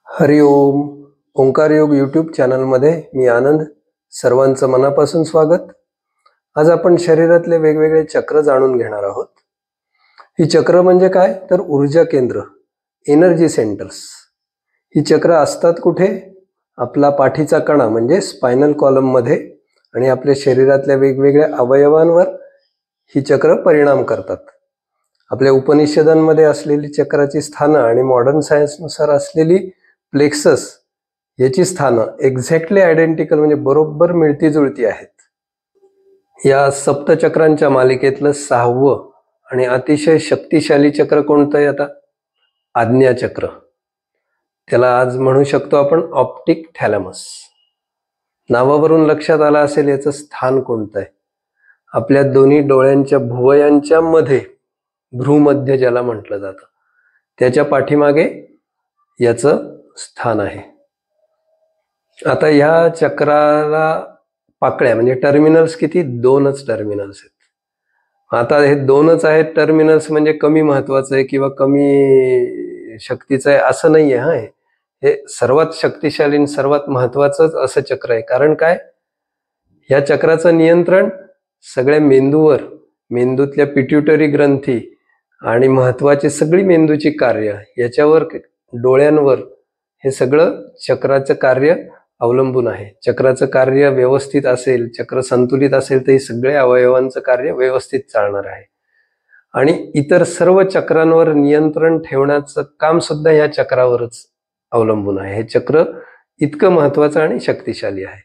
हरिओम. ओंकार योग यूट्यूब चॅनलमध्ये मी आनंद. सर्वांचं मनापासून स्वागत. आज आपण शरीरातले वेगवेगळे चक्र जाणून घेणार आहोत. ही चक्र म्हणजे काय तर ऊर्जा केंद्र, एनर्जी सेंटर्स. ही चक्र असतात कुठे? आपला पाठीचा कणा म्हणजे स्पायनल कॉलम मध्ये आणि आपल्या शरीरातल्या वेगवेगळ्या अवयवांवर ही चक्र परिणाम करतात. आपल्या उपनिषदांमध्ये असलेली चक्राची स्थानं आणि मॉडर्न सायन्सनुसार असलेली प्लेक्सस याची स्थानं एक्झॅक्टली आयडेंटिकल म्हणजे बरोबर मिळती जुळती आहेत. या सप्तचक्रांच्या मालिकेतलं 6वं आणि अतिशय शक्तिशाली चक्र कोणतं आहे? आता आज्ञाचक्र. त्याला आज म्हणू शकतो आपण ऑप्टिक थॅलॅमस. नावावरून लक्षात आलं असेल याचं स्थान कोणतं आहे. आपल्या दोन्ही डोळ्यांच्या भुवयांच्या मध्ये, भ्रूमध्य ज्याला म्हटलं जातं, त्याच्या पाठीमागे याचं स्थान आहे. आता ह्या चक्राला पाकळ्या म्हणजे टर्मिनल्स किती? 2च टर्मिनल्स आहेत. आता हे 2च आहेत टर्मिनल्स म्हणजे कमी महत्वाचं आहे किंवा कमी शक्तीचं आहे असं नाही आहे. हे सर्वात शक्तिशाली आणि सर्वात महत्वाचंच असं चक्र आहे. कारण काय? या चक्राचं नियंत्रण सगळ्या मेंदूवर, मेंदूतल्या पिट्युटरी ग्रंथी आणि महत्वाची सगळी मेंदूची कार्य याच्यावर, डोळ्यांवर, हे सगळं चक्राचं कार्य अवलंबून आहे. चक्राचं कार्य व्यवस्थित असेल, चक्र संतुलित असेल तर हे सगळ्या अवयवांचं कार्य व्यवस्थित चालणार आहे. आणि इतर सर्व चक्रांवर नियंत्रण ठेवण्याचं काम सुद्धा या चक्रावरच अवलंबून आहे. हे चक्र इतकं महत्वाचं आणि शक्तिशाली आहे.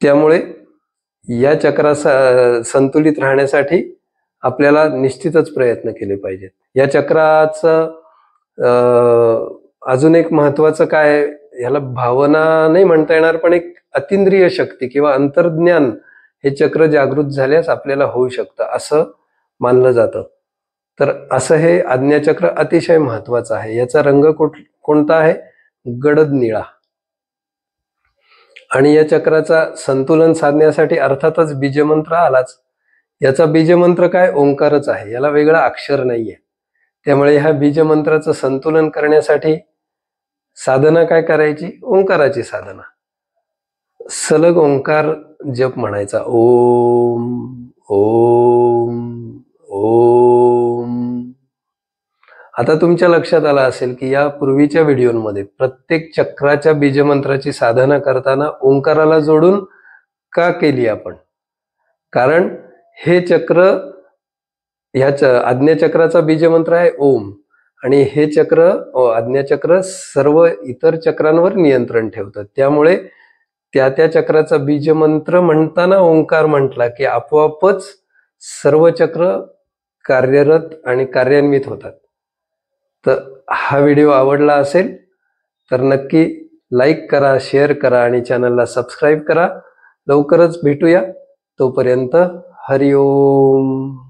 त्यामुळे या चक्रा संतुलित राहण्यासाठी आपल्याला निश्चितच प्रयत्न केले पाहिजेत. या चक्राचं अजून एक महत्वाचं काय, ह्याला भावना नाही म्हणता येणार पण एक अतिंद्रिय शक्ती किंवा अंतर्ज्ञान हे चक्र जागृत झाल्यास आपल्याला होऊ शकतं असं मानलं जातं. तर असं हे आज्ञाचक्र अतिशय महत्वाचं आहे. याचा रंग कोणता आहे? गडद निळा. आणि या चक्राचा संतुलन साधण्यासाठी अर्थातच बीजमंत्र आलाच. याचा बीजमंत्र काय? ओंकारच आहे. याला वेगळं अक्षर नाहीये. त्यामुळे ह्या बीजमंत्राचं संतुलन करण्यासाठी साधना काय करायची? ओंकाराची साधना. सलग ओंकार जप म्हणायचा. ओम ओम ओम. आता तुमच्या लक्षात आलं असेल की या पूर्वीच्या व्हिडिओमध्ये प्रत्येक चक्राच्या बीजमंत्राची साधना करताना ओंकाराला जोडून का केली आपण? कारण हे चक्र, ह्या आज्ञाचक्राचा बीजमंत्र आहे ओम आणि हे चक्र, आज्ञाचक्र, सर्व इतर चक्रांवर नियंत्रण ठेवतं. त्यामुळे त्या चक्राचा बीजमंत्र म्हणताना ओंकार म्हटला की आपोआपच सर्व चक्र कार्यरत आणि कार्यान्वित होतात. तर हा व्हिडिओ आवडला असेल तर नक्की लाईक करा, शेअर करा आणि चॅनलला सबस्क्राईब करा. लवकरच भेटूया. तोपर्यंत हरिओम.